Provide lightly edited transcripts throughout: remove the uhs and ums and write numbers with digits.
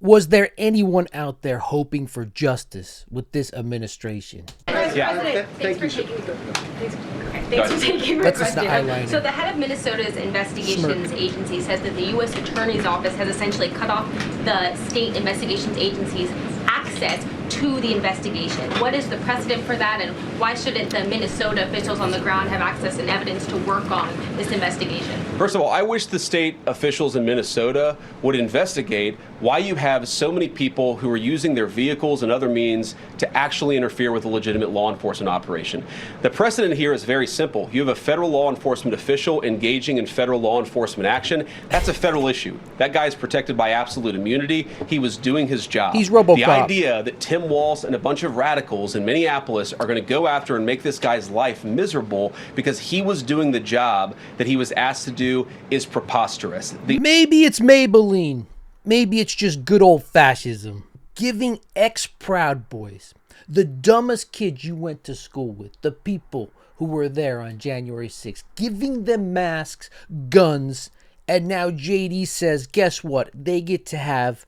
Was there anyone out there hoping for justice with this administration? Yeah. Thanks for taking my question. So the head of Minnesota's investigations agency says that the U.S. Attorney's Office has essentially cut off the state investigations agency's access to the investigation. What is the precedent for that, and why shouldn't the Minnesota officials on the ground have access and evidence to work on this investigation? First of all, I wish the state officials in Minnesota would investigate why you have so many people who are using their vehicles and other means to actually interfere with a legitimate law enforcement operation. The precedent here is very simple. You have a federal law enforcement official engaging in federal law enforcement action. That's a federal issue. That guy is protected by absolute immunity. He was doing his job. He's RoboCop. The idea that Tim Walz and a bunch of radicals in Minneapolis are going to go after and make this guy's life miserable because he was doing the job that he was asked to do is preposterous. Maybe it's Maybelline. Maybe it's just good old fascism. Giving ex-Proud Boys, the dumbest kids you went to school with, the people who were there on January 6th, giving them masks, guns, and now JD says, guess what? They get to have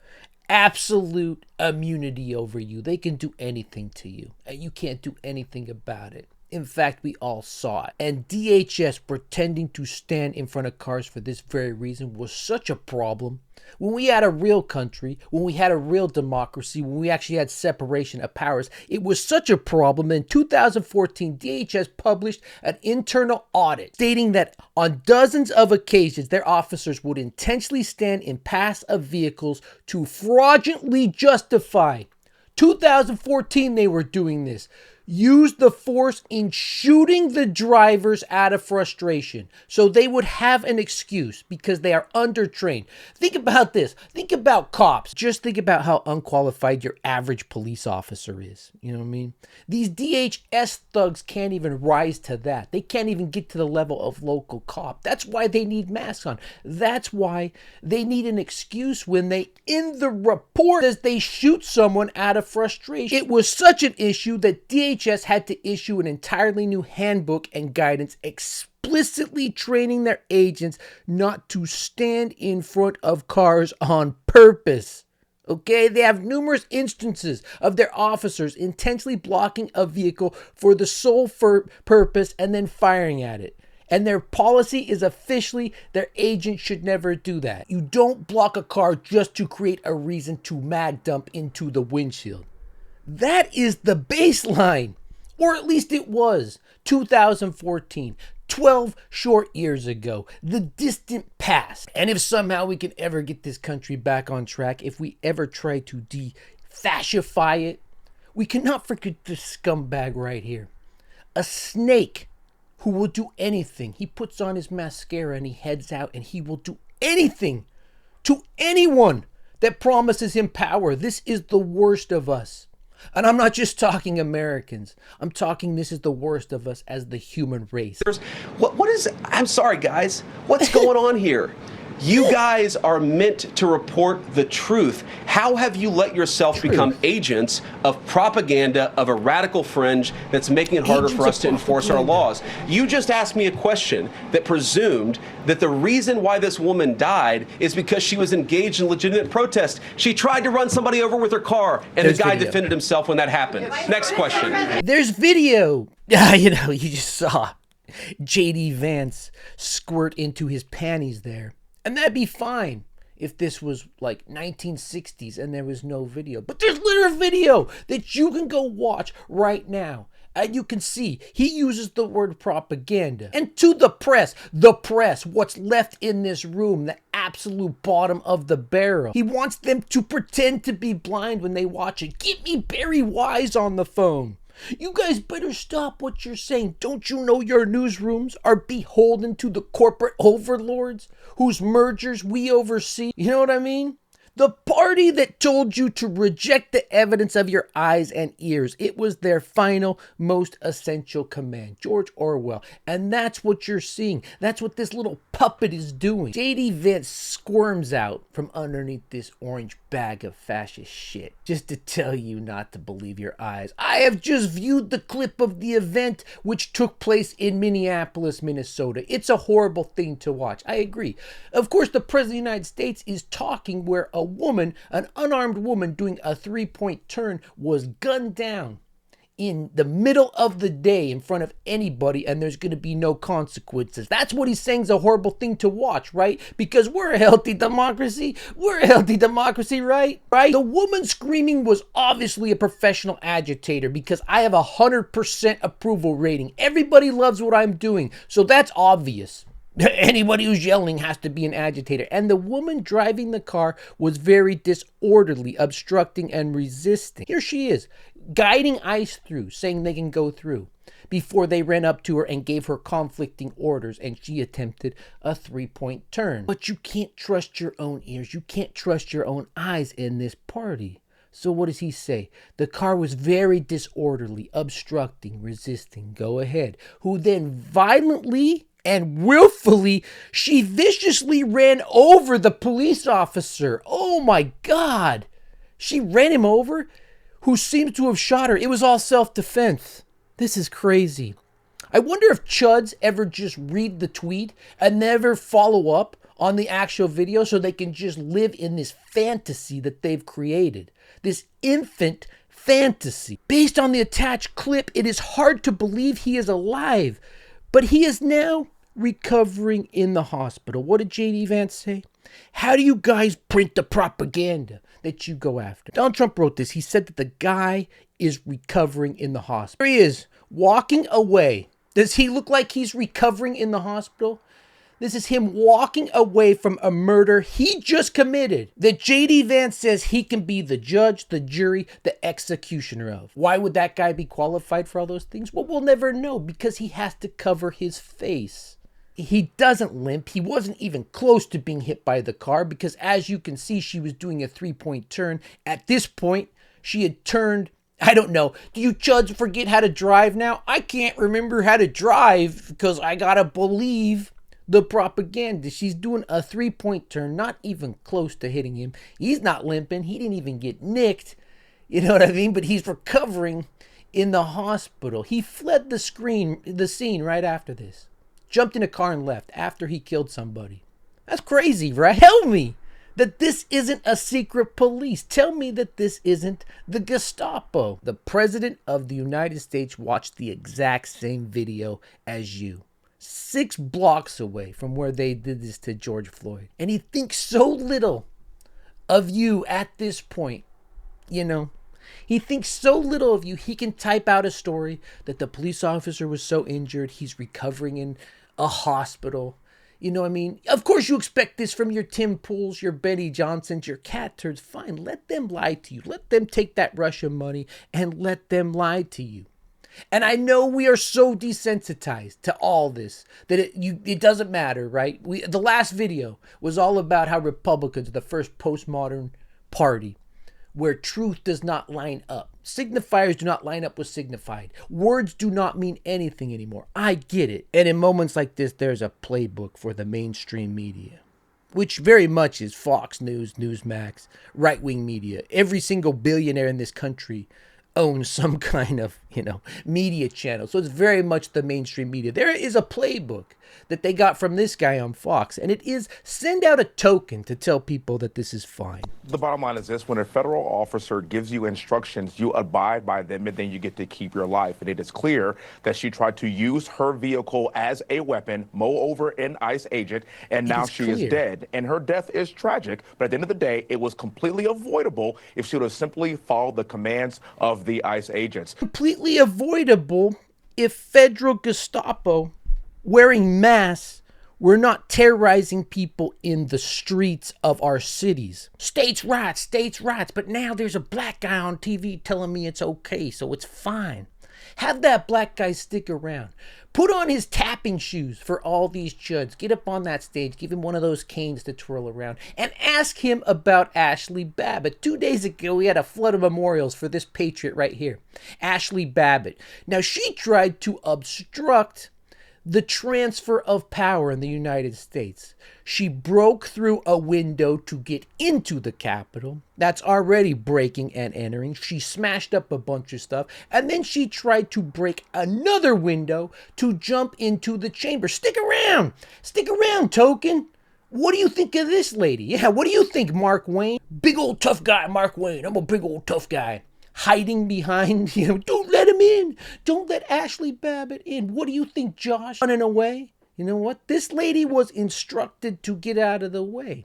absolute immunity over you. They can do anything to you, and you can't do anything about it. In fact, we all saw it. And DHS pretending to stand in front of cars for this very reason was such a problem. When we had a real country, when we had a real democracy, when we actually had separation of powers, it was such a problem. In 2014, DHS published an internal audit stating that on dozens of occasions, their officers would intentionally stand in paths of vehicles to fraudulently justify. 2014, they were doing this. Used the force in shooting the drivers out of frustration so they would have an excuse because they are undertrained. Think about this. Think about cops. Just think about how unqualified your average police officer is. You know what I mean? These DHS thugs can't even rise to that. They can't even get to the level of local cop. That's why they need masks on. That's why they need an excuse when they, in the report, says they shoot someone out of frustration. It was such an issue that DHS had to issue an entirely new handbook and guidance explicitly training their agents not to stand in front of cars on purpose. Okay, they have numerous instances of their officers intentionally blocking a vehicle for the sole purpose and then firing at it. And their policy is officially their agent should never do that. You don't block a car just to create a reason to mag dump into the windshield. That is the baseline, or at least it was. 2014, 12 short years ago, the distant past. And if somehow we can ever get this country back on track, if we ever try to de-fascify it, we cannot forget this scumbag right here. A snake who will do anything. He puts on his mascara and he heads out and he will do anything to anyone that promises him power. This is the worst of us. And I'm not just talking Americans. I'm talking this is the worst of us as the human race. What is, I'm sorry guys, what's going on here? You guys are meant to report the truth. How have you let yourself become agents of propaganda of a radical fringe that's making it harder for us to enforce our laws? You just asked me a question that presumed that the reason why this woman died is because she was engaged in legitimate protest. She tried to run somebody over with her car, and the guy defended himself when that happened. Next question. There's video. You know, you just saw JD Vance squirt into his panties there. And that'd be fine if this was like 1960s and there was no video. But there's literal video that you can go watch right now. And you can see he uses the word propaganda. And to the press, what's left in this room, the absolute bottom of the barrel. He wants them to pretend to be blind when they watch it. Get me Barry Wise on the phone. You guys better stop what you're saying. Don't you know your newsrooms are beholden to the corporate overlords whose mergers we oversee? You know what I mean? The party that told you to reject the evidence of your eyes and ears. It was their final, most essential command. George Orwell. And that's what you're seeing. That's what this little puppet is doing. JD Vance squirms out from underneath this orange bag of fascist shit just to tell you not to believe your eyes. I have just viewed the clip of the event which took place in Minneapolis, Minnesota. It's a horrible thing to watch. I agree. Of course, the President of the United States is talking where a a woman, an unarmed woman doing a 3-point turn, was gunned down in the middle of the day in front of anybody, and there's going to be no consequences. That's what he's saying is a horrible thing to watch, right? Because we're a healthy democracy. We're a healthy democracy, right? The woman screaming was obviously a professional agitator, because I have 100% approval rating. Everybody loves what I'm doing, so that's obvious. Anybody who's yelling has to be an agitator. And the woman driving the car was very disorderly, obstructing and resisting. Here she is, guiding ICE through, saying they can go through, before they ran up to her and gave her conflicting orders, and she attempted a 3-point turn. But you can't trust your own ears. You can't trust your own eyes in this party. So what does he say? The car was very disorderly, obstructing, resisting. Go ahead. Who then violently and willfully, she viciously ran over the police officer. Oh my God. She ran him over, who seems to have shot her. It was all self-defense. This is crazy. I wonder if chuds ever just read the tweet and never follow up on the actual video, so they can just live in this fantasy that they've created. This infant fantasy. Based on the attached clip, it is hard to believe he is alive. But he is now recovering in the hospital. What did J.D. Vance say? How do you guys print the propaganda that you go after? Donald Trump wrote this. He said that the guy is recovering in the hospital. Here he is, walking away. Does he look like he's recovering in the hospital? This is him walking away from a murder he just committed, that J.D. Vance says he can be the judge, the jury, the executioner of. Why would that guy be qualified for all those things? Well, we'll never know, because he has to cover his face. He doesn't limp. He wasn't even close to being hit by the car, because as you can see, she was doing a 3-point turn. At this point, she had turned, I don't know. Do you chuds forget how to drive now? I can't remember how to drive, because I gotta believe the propaganda. She's doing a 3-point turn, not even close to hitting him. He's not limping. He didn't even get nicked. You know what I mean? But he's recovering in the hospital. He fled the scene right after this. Jumped in a car and left after he killed somebody. That's crazy, right? Tell me that this isn't a secret police. Tell me that this isn't the Gestapo. The President of the United States watched the exact same video as you, 6 blocks away from where they did this to George Floyd. And he thinks so little of you at this point, you know. He thinks so little of you, he can type out a story that the police officer was so injured, he's recovering in a hospital. You know what I mean? Of course you expect this from your Tim Pools, your Benny Johnsons, your cat turds. Fine, let them lie to you. Let them take that Russian money and let them lie to you. And I know we are so desensitized to all this that it doesn't matter, right? The last video was all about how Republicans are the first postmodern party where truth does not line up. Signifiers do not line up with signified. Words do not mean anything anymore. I get it. And in moments like this, there's a playbook for the mainstream media, which very much is Fox News, Newsmax, right-wing media. Every single billionaire in this country owns some kind of, media channel. So it's very much the mainstream media. There is a playbook that they got from this guy on Fox, and it is send out a token to tell people that this is fine. The bottom line is this: when a federal officer gives you instructions, you abide by them, and then you get to keep your life. And it is clear that she tried to use her vehicle as a weapon, mow over an ICE agent, and now she is dead. And her death is tragic, but at the end of the day, it was completely avoidable if she would have simply followed the commands of the ICE agents. Completely avoidable if federal Gestapo wearing masks were not terrorizing people in the streets of our cities. States' rights, but now there's a black guy on TV telling me it's okay, so it's fine. Have that black guy stick around. Put on his tapping shoes for all these chuds. Get up on that stage, give him one of those canes to twirl around, and ask him about Ashley Babbitt. 2 days ago, we had a flood of memorials for this patriot right here, Ashley Babbitt. Now, she tried to obstruct the transfer of power in the United States. She broke through a window to get into the Capitol. That's already breaking and entering. She smashed up a bunch of stuff, and then she tried to break another window to jump into the chamber. Stick around, token. What do you think of this lady? Yeah, what do you think, Mark Wayne? Big old tough guy, Mark Wayne. I'm a big old tough guy. Hiding behind, don't let him in. Don't let Ashley Babbitt in. What do you think, Josh? Running away? You know what? This lady was instructed to get out of the way.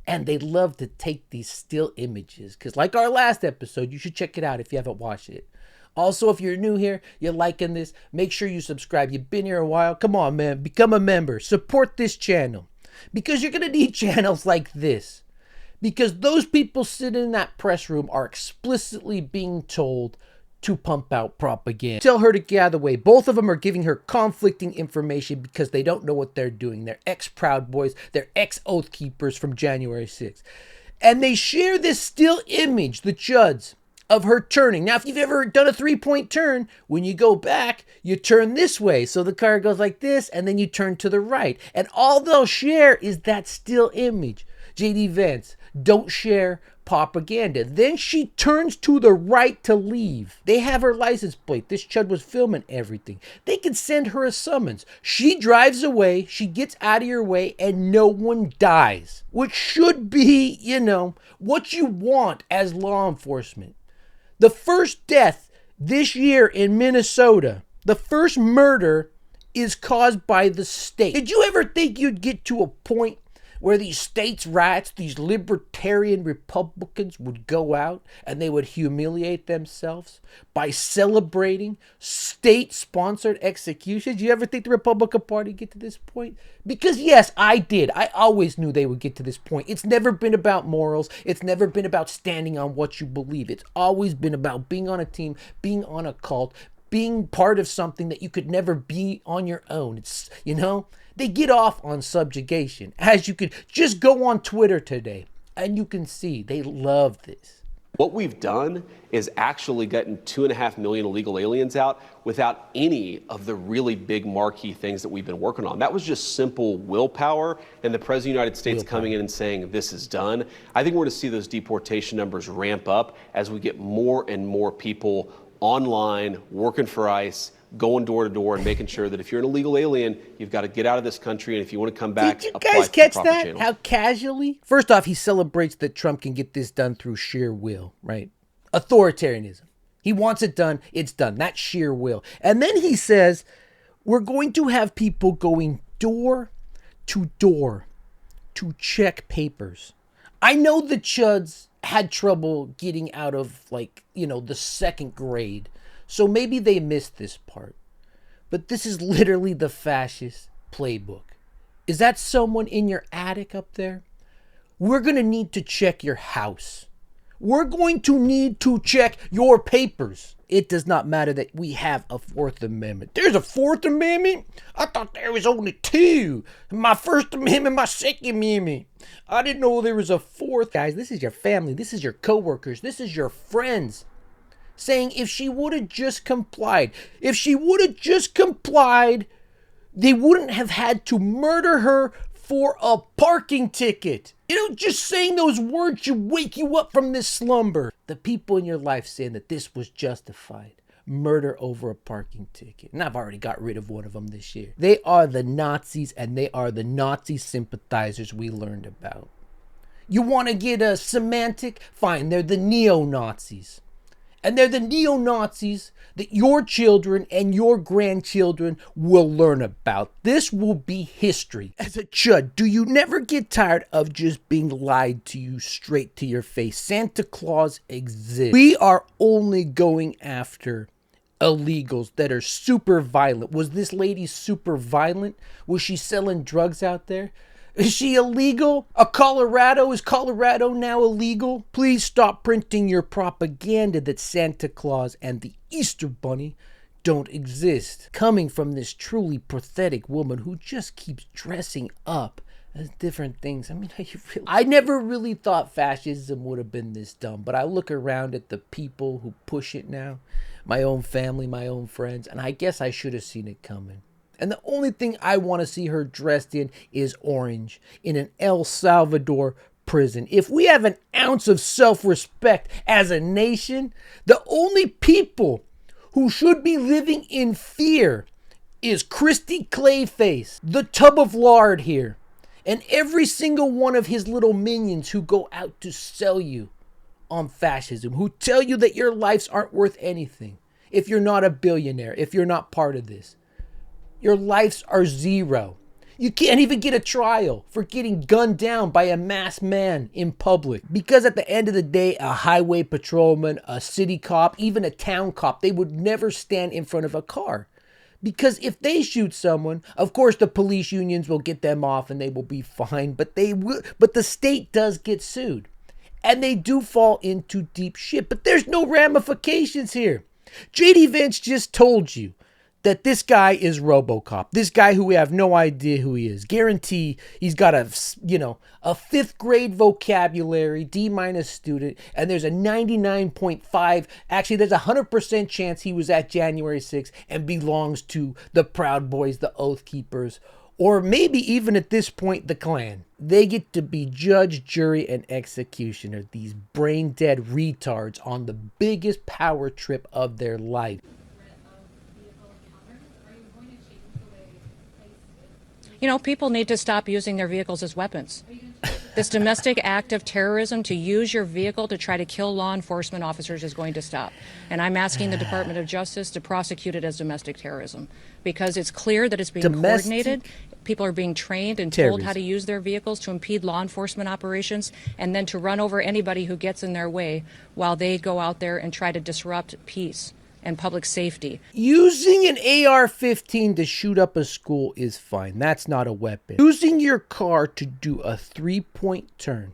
And they love to take these still images. Because like our last episode, you should check it out if you haven't watched it. Also, if you're new here, you're liking this, make sure you subscribe. You've been here a while. Come on, man. Become a member. Support this channel. Because you're going to need channels like this. Because those people sitting in that press room are explicitly being told to pump out propaganda. Tell her to get out of the way. Both of them are giving her conflicting information because they don't know what they're doing. They're ex-Proud Boys. They're ex-Oath Keepers from January 6th. And they share this still image, the Chuds, of her turning. Now, if you've ever done a 3-point turn, when you go back, you turn this way. So the car goes like this, and then you turn to the right. And all they'll share is that still image. JD Vance, don't share propaganda. Then she turns to the right to leave. They have her license plate. This Chud was filming everything. They can send her a summons. She drives away, she gets out of your way, and no one dies. Which should be, what you want as law enforcement. The first death this year in Minnesota, the first murder, is caused by the state. Did you ever think you'd get to a point where these states' rights, these libertarian Republicans would go out and they would humiliate themselves by celebrating state-sponsored executions? You ever think the Republican Party would get to this point? Because yes, I did. I always knew they would get to this point. It's never been about morals. It's never been about standing on what you believe. It's always been about being on a team, being on a cult, being part of something that you could never be on your own. It's, they get off on subjugation. As you could just go on Twitter today and you can see they love this. What we've done is actually gotten 2.5 million illegal aliens out without any of the really big marquee things that we've been working on. That was just simple willpower and the President of the United States coming in and saying this is done. I think we're going to see those deportation numbers ramp up as we get more and more people online, working for ICE, going door to door and making sure that if you're an illegal alien, you've got to get out of this country. And if you want to come back, did you guys catch that? Channel. How casually? First off, he celebrates that Trump can get this done through sheer will, right? Authoritarianism. He wants it done. It's done. That's sheer will. And then he says, we're going to have people going door to door to check papers. I know the Chuds had trouble getting out of the second grade. So maybe they missed this part. But this is literally the fascist playbook. Is that someone in your attic up there? We're going to need to check your house. We're going to need to check your papers. It does not matter that we have a Fourth Amendment. There's a Fourth Amendment? I thought there was only two. My First Amendment, my Second Amendment. I didn't know there was a fourth. Guys, this is your family. This is your coworkers. This is your friends. Saying if she would have just complied, they wouldn't have had to murder her for a parking ticket. Just saying those words should wake you up from this slumber. The people in your life saying that this was justified. Murder over a parking ticket. And I've already got rid of one of them this year. They are the Nazis, and they are the Nazi sympathizers we learned about. You want to get a semantic? Fine, they're the neo-Nazis. And they're the neo-Nazis that your children and your grandchildren will learn about. This will be history. As a Chud, do you never get tired of just being lied to you straight to your face? Santa Claus exists. We are only going after illegals that are super violent. Was this lady super violent? Was she selling drugs out there? Is she illegal? Is Colorado now illegal? Please stop printing your propaganda that Santa Claus and the Easter Bunny don't exist. Coming from this truly pathetic woman who just keeps dressing up as different things. I never really thought fascism would have been this dumb, but I look around at the people who push it now, my own family, my own friends, and I guess I should have seen it coming. And the only thing I want to see her dressed in is orange in an El Salvador prison. If we have an ounce of self-respect as a nation, the only people who should be living in fear is Kristi Clayface, the tub of lard here, and every single one of his little minions who go out to sell you on fascism, who tell you that your lives aren't worth anything if you're not a billionaire, if you're not part of this. Your lives are zero. You can't even get a trial for getting gunned down by a masked man in public. Because at the end of the day, a highway patrolman, a city cop, even a town cop, they would never stand in front of a car. Because if they shoot someone, of course the police unions will get them off and they will be fine, but the state does get sued. And they do fall into deep shit, but there's no ramifications here. JD Vance just told you that this guy is RoboCop. This guy who we have no idea who he is. Guarantee he's got a 5th grade vocabulary, D- student, and there's a 99.5, actually there's a 100% chance he was at January 6th and belongs to the Proud Boys, the Oath Keepers, or maybe even at this point, the Klan. They get to be judge, jury, and executioner, these brain-dead retards on the biggest power trip of their life. You know, people need to stop using their vehicles as weapons. This domestic act of terrorism to use your vehicle to try to kill law enforcement officers is going to stop. And I'm asking the Department of Justice to prosecute it as domestic terrorism because it's clear that it's being coordinated. People are being trained and told how to use their vehicles to impede law enforcement operations and then to run over anybody who gets in their way while they go out there and try to disrupt peace and public safety. Using an AR-15 to shoot up a school is fine. That's not a weapon. Using your car to do a 3-point turn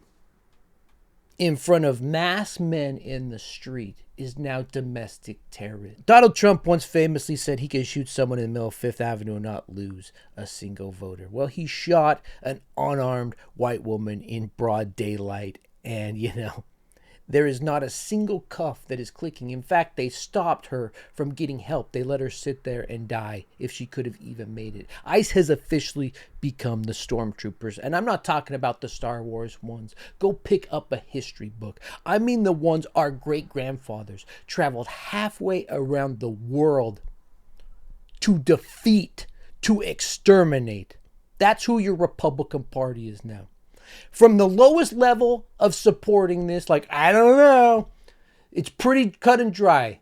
in front of masked men in the street is now domestic terrorism. Donald Trump once famously said he could shoot someone in the middle of Fifth Avenue and not lose a single voter. Well, he shot an unarmed white woman in broad daylight, and there is not a single cuff that is clicking. In fact, they stopped her from getting help. They let her sit there and die if she could have even made it. ICE has officially become the stormtroopers. And I'm not talking about the Star Wars ones. Go pick up a history book. I mean the ones our great-grandfathers traveled halfway around the world to defeat, to exterminate. That's who your Republican Party is now. From the lowest level of supporting this, like, I don't know, it's pretty cut and dry.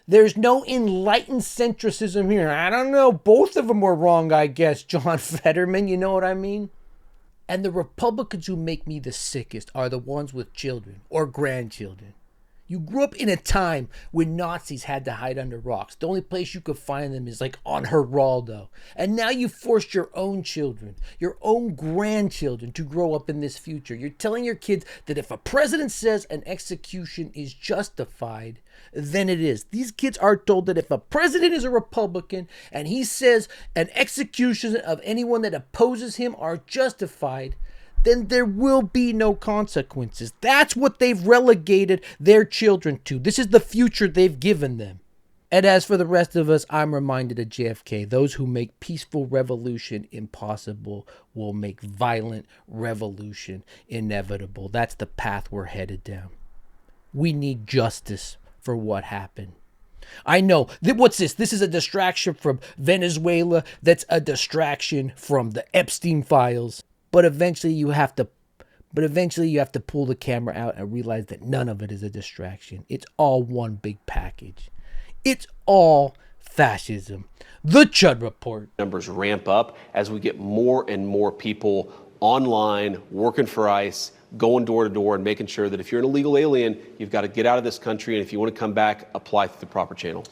There's no enlightened centricism here. I don't know. Both of them were wrong, I guess, John Fetterman. You know what I mean? And the Republicans who make me the sickest are the ones with children or grandchildren. You grew up in a time when Nazis had to hide under rocks. The only place you could find them is like on Geraldo. And now you forced your own children, your own grandchildren to grow up in this future. You're telling your kids that if a president says an execution is justified, then it is. These kids are told that if a president is a Republican and he says an execution of anyone that opposes him are justified, then there will be no consequences. That's what they've relegated their children to. This is the future they've given them. And as for the rest of us, I'm reminded of JFK. Those who make peaceful revolution impossible will make violent revolution inevitable. That's the path we're headed down. We need justice for what happened. I know. What's this? This is a distraction from Venezuela. That's a distraction from the Epstein files. But eventually you have to pull the camera out and realize that none of it is a distraction. It's all one big package. It's all fascism. The Chud Report. Numbers ramp up as we get more and more people online, working for ICE, going door to door and making sure that if you're an illegal alien, you've got to get out of this country. And if you want to come back, apply through the proper channel.